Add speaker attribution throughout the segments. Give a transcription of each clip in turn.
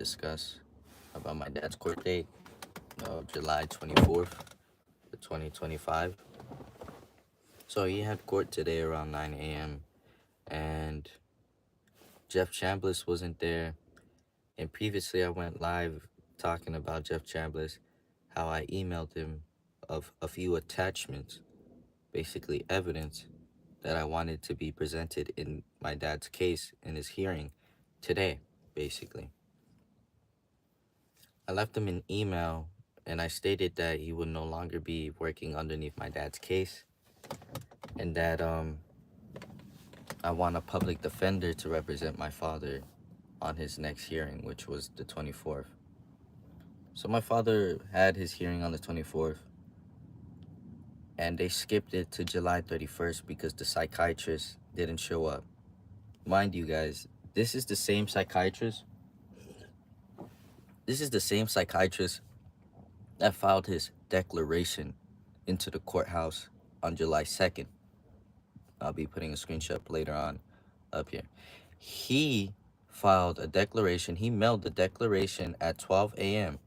Speaker 1: discuss about my dad's court date of July 24th, 2025. So he had court today around 9 a.m. and Jeff Chambliss wasn't there. And previously, I went live talking about Jeff Chambliss, how I emailed him of a few attachments, basically evidence that I wanted to be presented in my dad's case in his hearing today, basically. I left him an email and I stated that he would no longer be working underneath my dad's case and that I want a public defender to represent my father on his next hearing, which was the 24th. So my father had his hearing on the 24th and they skipped it to July 31st because the psychiatrist didn't show up. Mind you guys, this is the same psychiatrist. This is the same psychiatrist that filed his declaration into the courthouse on July 2nd. I'll be putting a screenshot later on up here. He filed a declaration. He mailed the declaration at 12 a.m.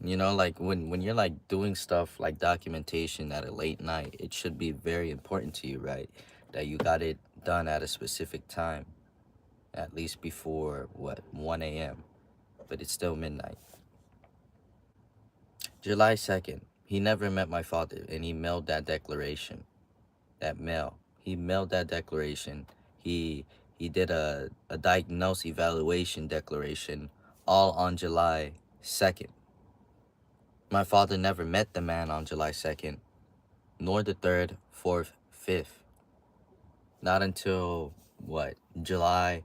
Speaker 1: You know, like when you're like doing stuff like documentation at a late night, it should be very important to you, right? That you got it done at a specific time, at least before, 1 a.m. But it's still midnight. July 2nd, he never met my father, and he mailed that declaration. That mail. He mailed that declaration. He did a diagnose evaluation declaration all on July 2nd. My father never met the man on July 2nd, nor the 3rd, 4th, 5th. Not until what? July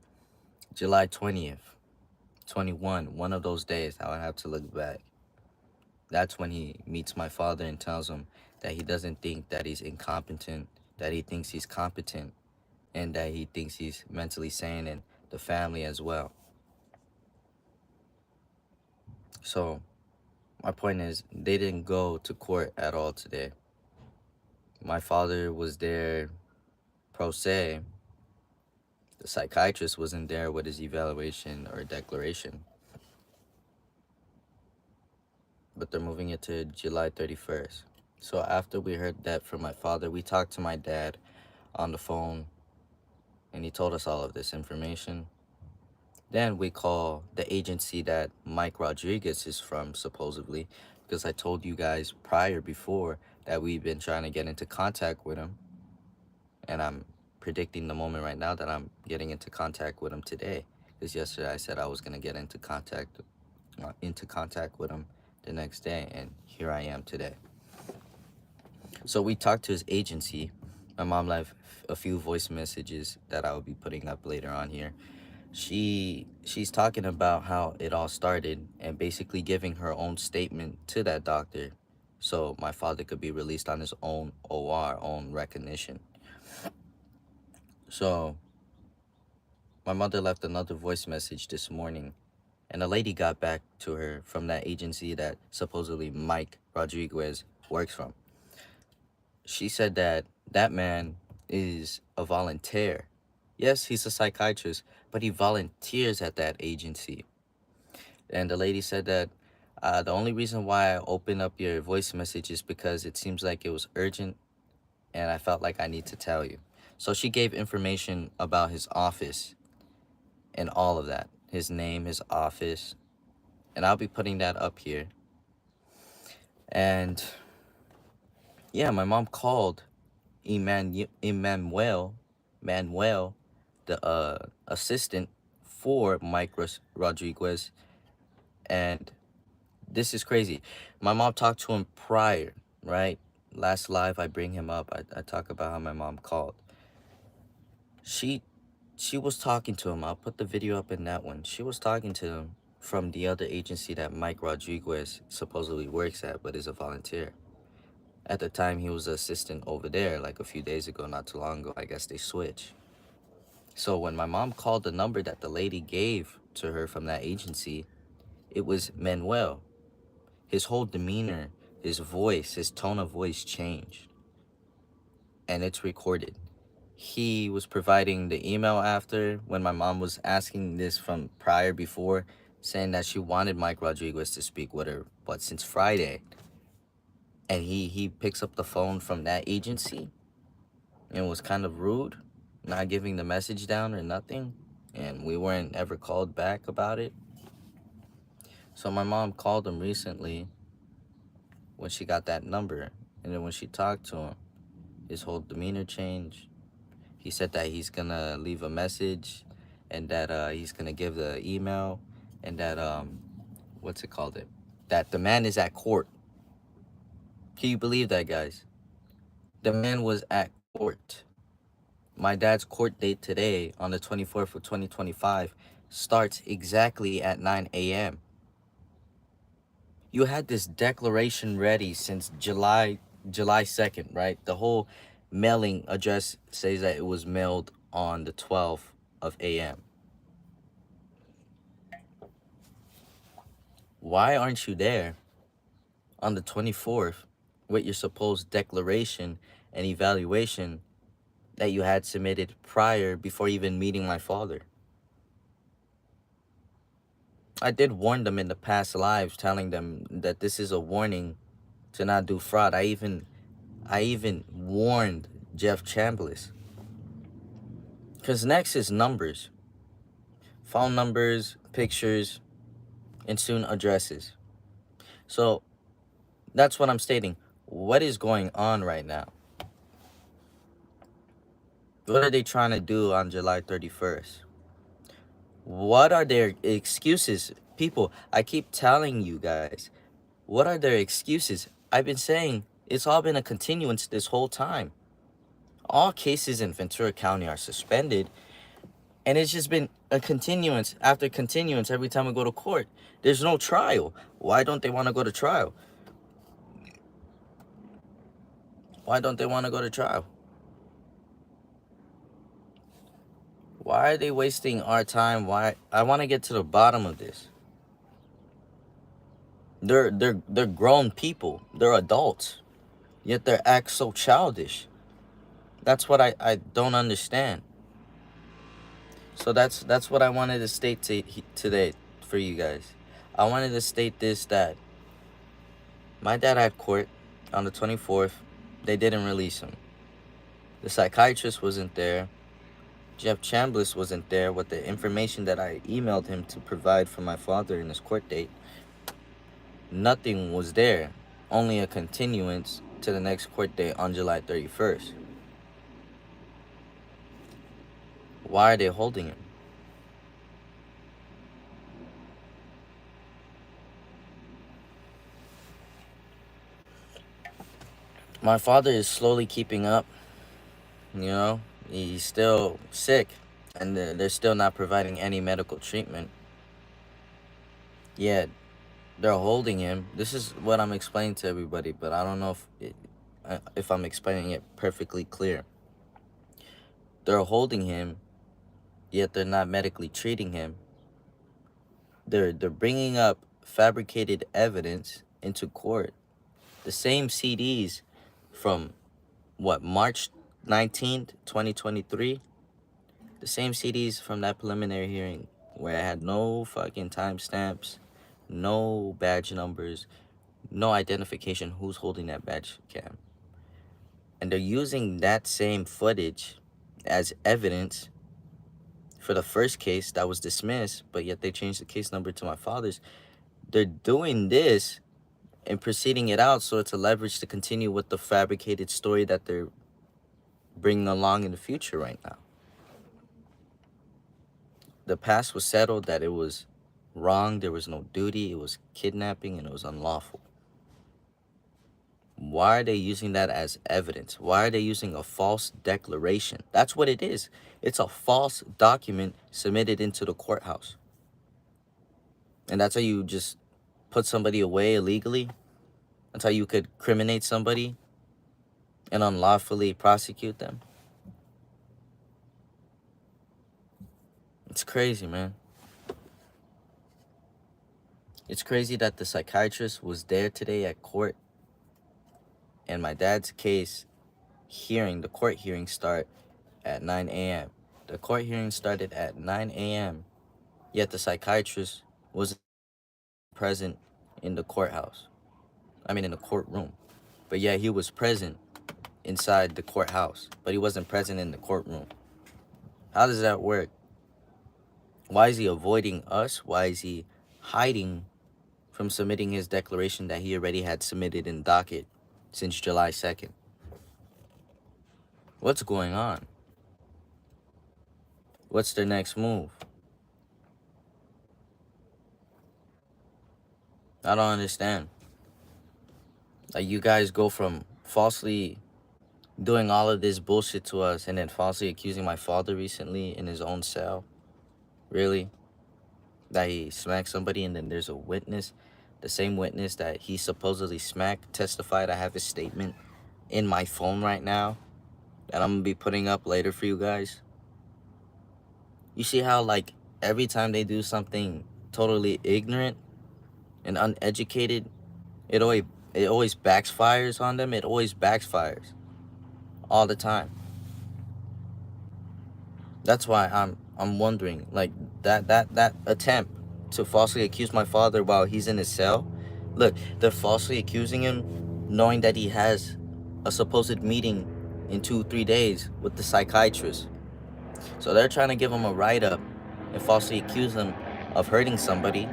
Speaker 1: 20th, 21, one of those days. I would have to look back. That's when he meets my father and tells him that he doesn't think that he's incompetent, that he thinks he's competent, and that he thinks he's mentally sane and the family as well. So my point is, they didn't go to court at all today. My father was there pro se. The psychiatrist wasn't there with his evaluation or declaration. But they're moving it to July 31st. So after we heard that from my father, we talked to my dad on the phone, and he told us all of this information. Then we call the agency that Mike Rodriguez is from, supposedly, because I told you guys before that we've been trying to get into contact with him. And I'm predicting the moment right now that I'm getting into contact with him today. Because yesterday I said I was going to get into contact with him the next day, and here I am today. So we talked to his agency. My mom left a few voice messages that I will be putting up later on here. She's talking about how it all started and basically giving her own statement to that doctor so my father could be released on his own OR, own recognition. So my mother left another voice message this morning, and a lady got back to her from that agency that supposedly Mike Rodriguez works from. She said that that man is a volunteer. Yes, he's a psychiatrist, but he volunteers at that agency. And the lady said that the only reason why I opened up your voice message is because it seems like it was urgent and I felt like I need to tell you. So she gave information about his office and all of that. His name, his office. And I'll be putting that up here. And yeah, my mom called Manuel, the assistant for Mike Rodriguez. And this is crazy. My mom talked to him prior, right? Last live, I bring him up. I talk about how my mom called. She was talking to him. I'll put the video up in that one. She was talking to him from the other agency that Mike Rodriguez supposedly works at, but is a volunteer. At the time, he was an assistant over there, like a few days ago, not too long ago. I guess they switched. So when my mom called the number that the lady gave to her from that agency, it was Manuel. His whole demeanor, his voice, his tone of voice changed. And it's recorded. he was providing the email after when my mom was asking this from prior before, saying that she wanted Mike Rodriguez to speak with her, but since Friday, and he picks up the phone from that agency and was kind of rude, not giving the message down or nothing, and we weren't ever called back about it. So my mom called him recently when she got that number, and then when she talked to him, his whole demeanor changed. He said that he's gonna leave a message, and that he's gonna give the email, and that what's it called, it that the man is at court. Can you believe that, guys? The man was at court. My dad's court date today on the 24th of 2025 starts exactly at 9 a.m. You had this declaration ready since July 2nd, right? The whole mailing address says that it was mailed on the 12th of a.m. Why aren't you there on the 24th with your supposed declaration and evaluation that you had submitted prior before even meeting my father? I did warn them in the past lives, telling them that this is a warning to not do fraud. I even warned Jeff Chambliss. Because next is numbers, phone numbers, pictures, and soon addresses. So that's what I'm stating. What is going on right now? What are they trying to do on July 31st? What are their excuses? People, I keep telling you guys, what are their excuses? I've been saying it's all been a continuance this whole time. All cases in Ventura County are suspended, and it's just been a continuance after continuance every time we go to court. There's no trial. Why don't they want to go to trial? Why don't they want to go to trial? Why are they wasting our time? Why? I want to get to the bottom of this. They're grown people. They're adults. Yet they act so childish. That's what I don't understand. So that's what I wanted to state today for you guys. I wanted to state this, that my dad had court on the 24th. They didn't release him. The psychiatrist wasn't there. Jeff Chambliss wasn't there with the information that I emailed him to provide for my father in his court date. Nothing was there. Only a continuance to the next court date on July 31st. Why are they holding him? My father is slowly keeping up. You know, he's still sick, and they're still not providing any medical treatment. Yet they're holding him. This is what I'm explaining to everybody, but I don't know if I'm explaining it perfectly clear. They're holding him, yet they're not medically treating him. They're bringing up fabricated evidence into court. The same CDs from March 19th, 2023. The same CDs from that preliminary hearing where I had no fucking timestamps, no badge numbers, no identification who's holding that badge cam. And they're using that same footage as evidence for the first case that was dismissed, but yet they changed the case number to my father's. They're doing this and proceeding it out so it's a leverage to continue with the fabricated story that they're bringing along in the future right now. The past was settled that it was wrong, there was no duty, it was kidnapping, and it was unlawful. Why are they using that as evidence? Why are they using a false declaration? That's what it is. It's a false document submitted into the courthouse. And that's how you just put somebody away illegally? That's how you could criminate somebody and unlawfully prosecute them? It's crazy, man. It's crazy that the psychiatrist was there today at court, and my dad's case hearing, the court hearing, start at 9 a.m. The court hearing started at 9 a.m., yet the psychiatrist wasn't present in the courthouse. In the courtroom. But yeah, he was present inside the courthouse, but he wasn't present in the courtroom. How does that work? Why is he avoiding us? Why is he hiding from submitting his declaration that he already had submitted in docket since July 2nd? What's going on? What's their next move? I don't understand. Like, you guys go from falsely doing all of this bullshit to us and then falsely accusing my father recently in his own cell. Really? That he smacked somebody, and then there's a witness, the same witness that he supposedly smacked, testified. I have his statement in my phone right now that I'm gonna be putting up later for you guys. You see how, like, every time they do something totally ignorant and uneducated, it always backfires on them. It always backfires all the time. That's why I'm wondering, like, that attempt to falsely accuse my father while he's in his cell. Look, they're falsely accusing him, knowing that he has a supposed meeting in 2-3 days with the psychiatrist. So they're trying to give him a write-up and falsely accuse him of hurting somebody,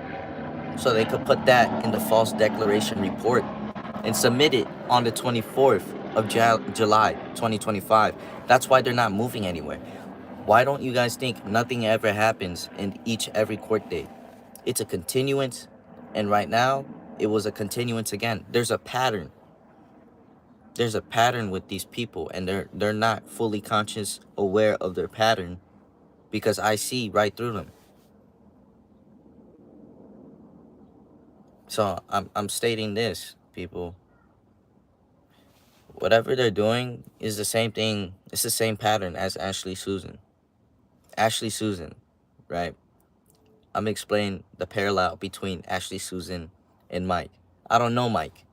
Speaker 1: so they could put that in the false declaration report and submit it on the 24th of July 2025. That's why they're not moving anywhere. Why don't you guys think nothing ever happens in every court date? It's a continuance, and right now, it was a continuance again. There's a pattern. There's a pattern with these people, and they're not fully conscious, aware of their pattern, because I see right through them. So I'm stating this, people. Whatever they're doing is the same thing. It's the same pattern as Ashley Susan. Ashley Susan, right? I'm gonna explain the parallel between Ashley Susan and Mike. I don't know Mike.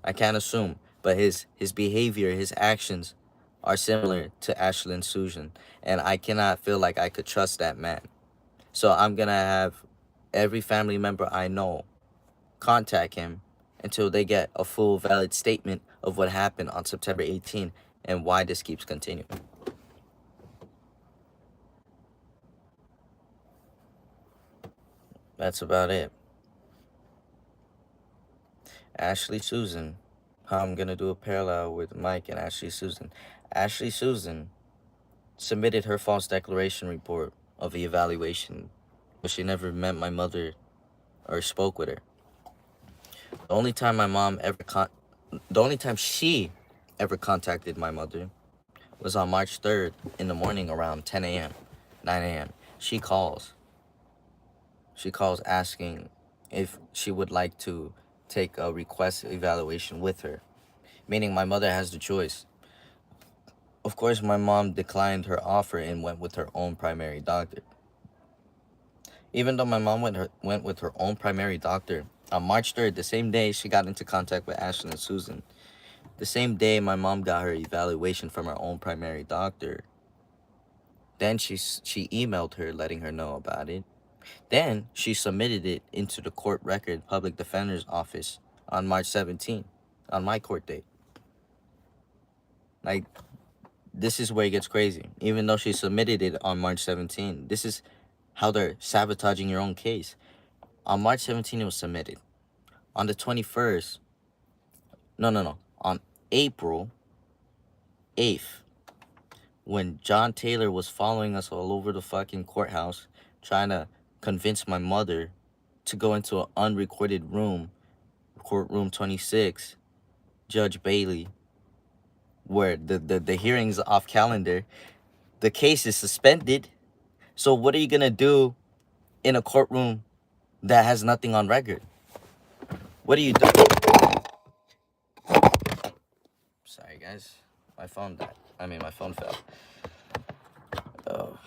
Speaker 1: I can't assume, but his behavior, his actions are similar to Ashlyn Susan, and I cannot feel like I could trust that man. So I'm gonna have every family member I know contact him until they get a full valid statement of what happened on September 18 and why this keeps continuing. That's about it. Ashley Susan. How I'm gonna do a parallel with Mike and Ashley Susan. Ashley Susan submitted her false declaration report of the evaluation, but she never met my mother or spoke with her. The only time she ever contacted my mother was on March 3rd in the morning around 10 a.m., 9 a.m. She calls asking if she would like to take a request evaluation with her, meaning my mother has the choice. Of course, my mom declined her offer and went with her own primary doctor. Even though my mom went with her own primary doctor, on March 3rd, the same day she got into contact with Ashlyn and Susan, the same day my mom got her evaluation from her own primary doctor, then she emailed her letting her know about it. Then she submitted it into the court record public defender's office on March 17th, on my court date. Like, this is where it gets crazy. Even though she submitted it on March 17th, this is how they're sabotaging your own case. On March 17th, it was submitted. On the 21st, on April 8th, when John Taylor was following us all over the fucking courthouse, trying to convince my mother to go into an unrecorded room, courtroom 26, Judge Bailey, where the hearing's off calendar, the case is suspended. So what are you gonna do in a courtroom that has nothing on record? What are you doing? Sorry, guys. My phone died. My phone fell. Oh.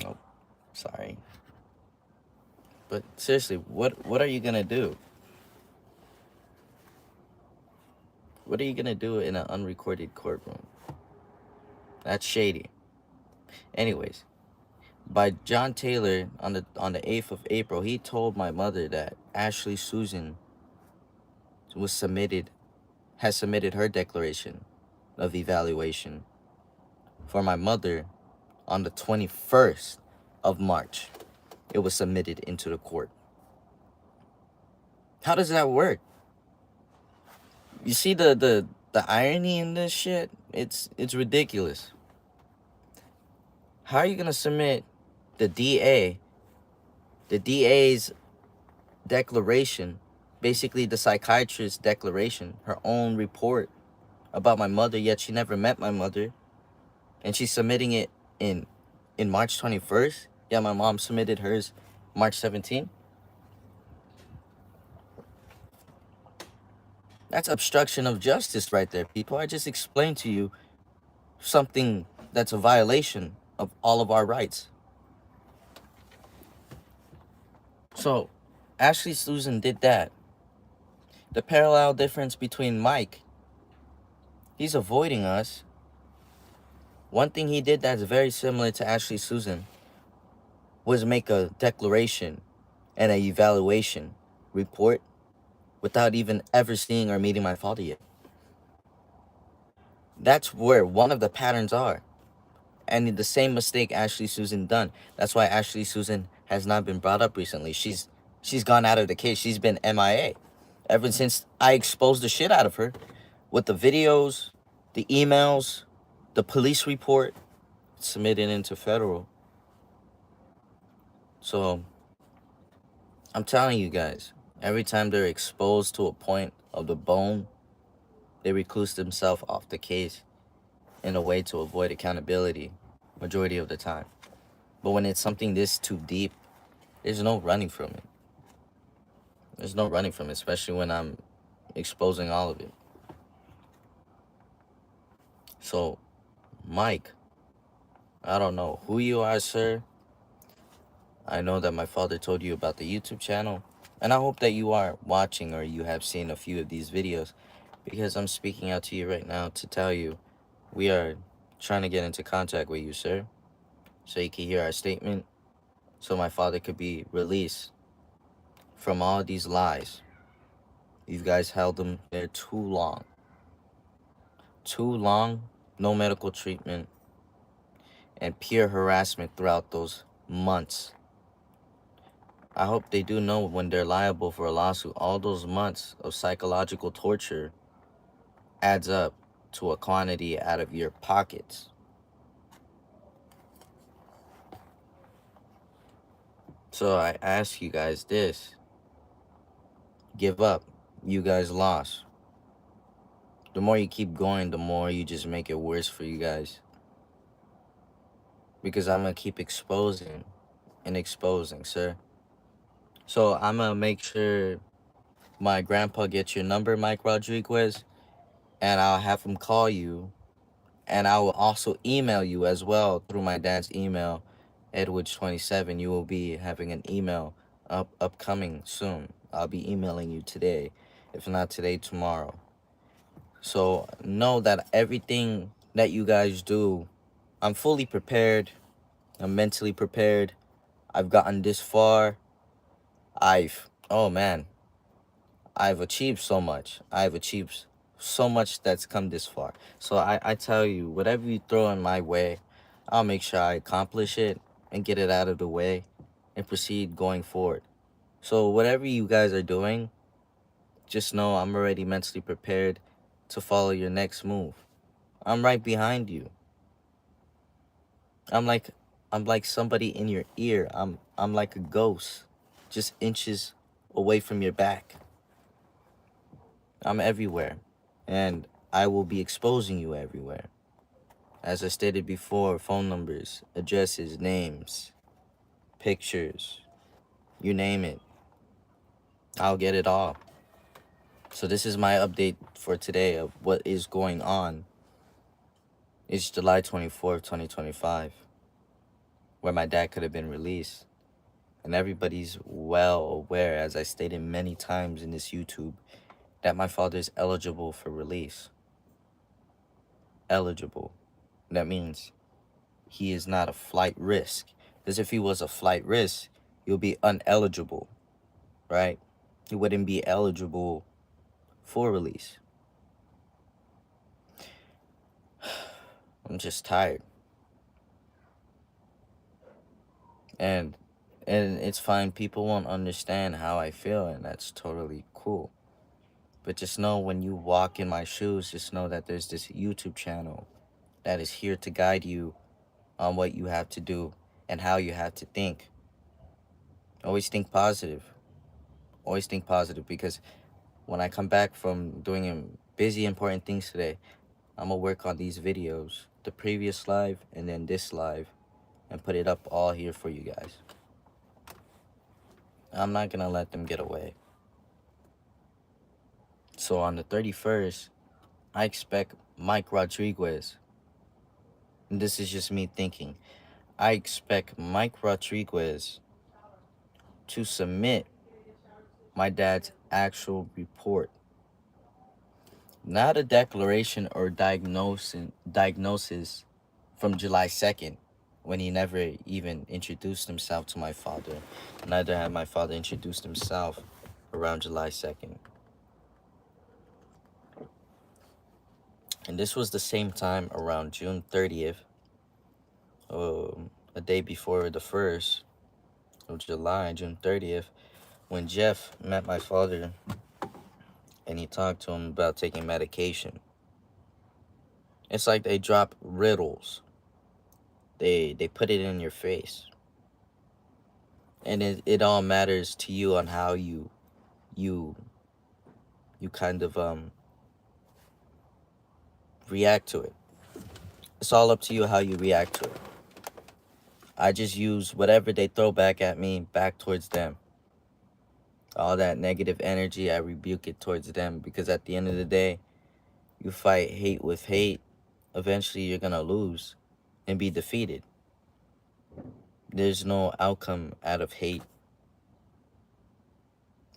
Speaker 1: Nope. Sorry. But seriously, what are you gonna do? What are you gonna do in an unrecorded courtroom? That's shady. Anyways, by John Taylor on the 8th of April, he told my mother that Ashley Susan was submitted has submitted her declaration of evaluation for my mother on the 21st of March. It was submitted into the court. How does that work? You see the irony in this shit? It's ridiculous. How are you gonna submit the DA's declaration, basically the psychiatrist's declaration, her own report about my mother, yet she never met my mother, and she's submitting it in March 21st? Yeah, my mom submitted hers March 17th. That's obstruction of justice right there, people. I just explained to you something that's a violation of all of our rights. So, Ashley Susan did that. The parallel difference between Mike, he's avoiding us. One thing he did that's very similar to Ashley Susan was make a declaration and a evaluation report without even ever seeing or meeting my father yet. That's where one of the patterns are. And the same mistake Ashley Susan done. That's why Ashley Susan has not been brought up recently. She's gone out of the case. She's been MIA ever since I exposed the shit out of her with the videos, the emails, the police report submitted into federal. So I'm telling you guys, every time they're exposed to a point of the bone, they recluse themselves off the case in a way to avoid accountability majority of the time. But when it's something this too deep, there's no running from it. There's no running from it, especially when I'm exposing all of it. So, Mike, I don't know who you are, sir. I know that my father told you about the YouTube channel, and I hope that you are watching or you have seen a few of these videos, because I'm speaking out to you right now to tell you we are trying to get into contact with you, sir, so you can hear our statement, so my father could be released from all these lies. You guys held him there too long. Too long, no medical treatment, and peer harassment throughout those months. I hope they do know when they're liable for a lawsuit. All those months of psychological torture adds up to a quantity out of your pockets. So I ask you guys this. Give up. You guys lost. The more you keep going, the more you just make it worse for you guys. Because I'm going to keep exposing and exposing, sir. So I'm going to make sure my grandpa gets your number, Mike Rodriguez, and I'll have him call you. And I will also email you as well through my dad's email, Edwidge27. You will be having an email upcoming soon. I'll be emailing you today. If not today, tomorrow. So know that everything that you guys do, I'm fully prepared. I'm mentally prepared. I've gotten this far. Oh man, I've achieved so much. I've achieved so much that's come this far. So I tell you, whatever you throw in my way, I'll make sure I accomplish it and get it out of the way and proceed going forward. So whatever you guys are doing, just know I'm already mentally prepared to follow your next move. I'm right behind you. I'm like somebody in your ear. I'm like a ghost, just inches away from your back. I'm everywhere, and I will be exposing you everywhere. As I stated before, phone numbers, addresses, names, pictures, you name it. I'll get it all. So this is my update for today of what is going on. It's July 24th, 2025, where my dad could have been released. And everybody's well aware, as I stated many times in this YouTube, that my father is eligible for release. Eligible. That means he is not a flight risk. Because if he was a flight risk, he'll be uneligible, right? He wouldn't be eligible for release. I'm just tired. And it's fine. People won't understand how I feel, and that's totally cool. But just know, when you walk in my shoes, just know that there's this YouTube channel that is here to guide you on what you have to do and how you have to think. Always think positive. Always think positive, because when I come back from doing busy, important things today, I'm going to work on these videos, the previous live and then this live, and put it up all here for you guys. I'm not going to let them get away. So on the 31st, I expect Mike Rodriguez, and this is just me thinking, I expect Mike Rodriguez to submit my dad's actual report. Not a declaration or diagnosis from July 2nd, when he never even introduced himself to my father. Neither had my father introduced himself around July 2nd. And this was the same time, around June 30th, a day before the 1st of July, June 30th, when Jeff met my father and he talked to him about taking medication. It's like they drop riddles. They put it in your face. And it all matters to you on how you kind of react to it. It's all up to you how you react to it. I just use whatever they throw back at me back towards them. All that negative energy, I rebuke it towards them, because at the end of the day, you fight hate with hate, eventually you're gonna lose and be defeated. There's no outcome out of hate.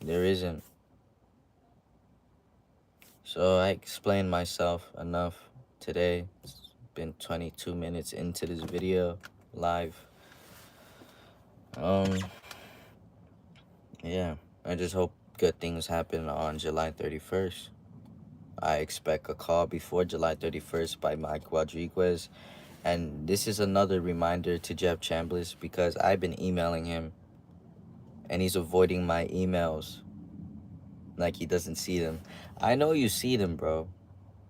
Speaker 1: There isn't. So I explained myself enough today. It's been 22 minutes into this video live. Yeah, I just hope good things happen on July 31st. I expect a call before July 31st by Mike Rodriguez. And this is another reminder to Jeff Chambliss, because I've been emailing him and he's avoiding my emails like he doesn't see them. I know you see them, bro.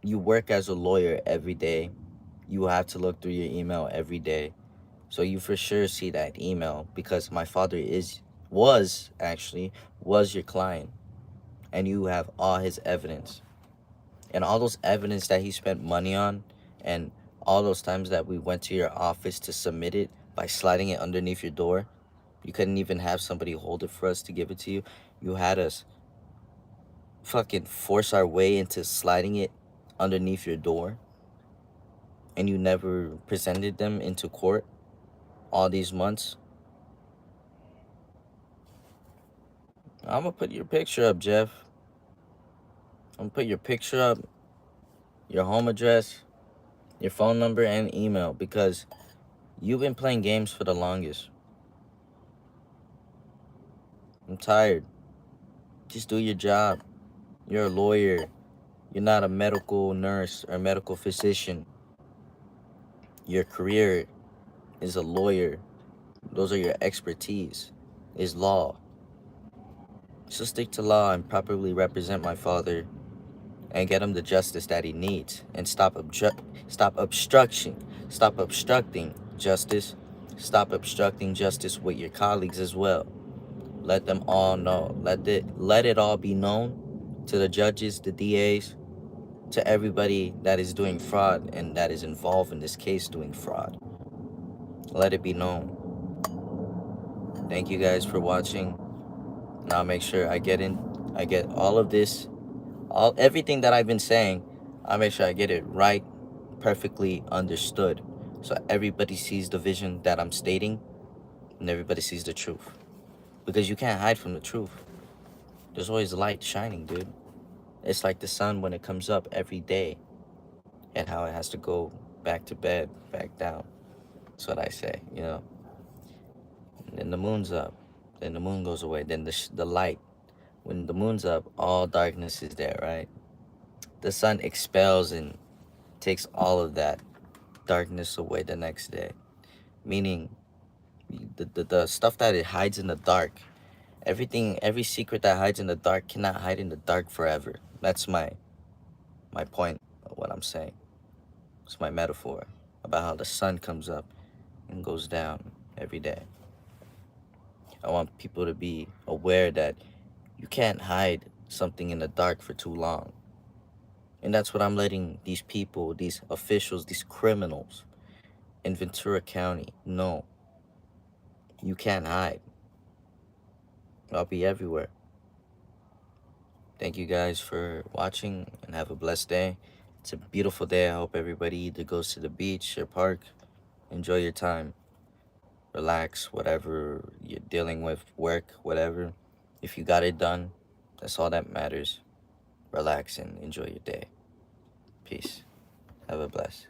Speaker 1: You work as a lawyer every day. You have to look through your email every day. So you for sure see that email, because my father was your client, and you have all his evidence. And all those evidence that he spent money on, and all those times that we went to your office to submit it by sliding it underneath your door. You couldn't even have somebody hold it for us to give it to you. You had us fucking force our way into sliding it underneath your door. And you never presented them into court all these months. I'm gonna put your picture up, Jeff. I'm gonna put your picture up, your home address, your phone number, and email, because you've been playing games for the longest. I'm tired. Just do your job. You're a lawyer. You're not a medical nurse or medical physician. Your career is a lawyer. Those are your expertise, is law. So stick to law and properly represent my father and get him the justice that he needs. And stop obstructing justice. Stop obstructing justice with your colleagues as well. Let them all know. Let it all be known to the judges, the DAs, to everybody that is doing fraud and that is involved in this case doing fraud. Let it be known. Thank you guys for watching. Now make sure I get all of this, everything that I've been saying, I'll make sure I get it right, perfectly understood, so everybody sees the vision that I'm stating and everybody sees the truth. Because you can't hide from the truth. There's always light shining, dude. It's like the sun when it comes up every day, and how it has to go back to bed, back down. That's what I say, you know. And then the moon's up, then the moon goes away, then the light. When the moon's up, all darkness is there, right? The sun expels and takes all of that darkness away the next day. Meaning, the stuff that it hides in the dark, every secret that hides in the dark cannot hide in the dark forever. That's my point of what I'm saying. It's my metaphor about how the sun comes up and goes down every day. I want people to be aware that you can't hide something in the dark for too long. And that's what I'm letting these people, these officials, these criminals in Ventura County know. You can't hide. I'll be everywhere. Thank you guys for watching and have a blessed day. It's a beautiful day. I hope everybody either goes to the beach or park. Enjoy your time. Relax, whatever you're dealing with, work, whatever. If you got it done, that's all that matters. Relax and enjoy your day. Peace. Have a blessed.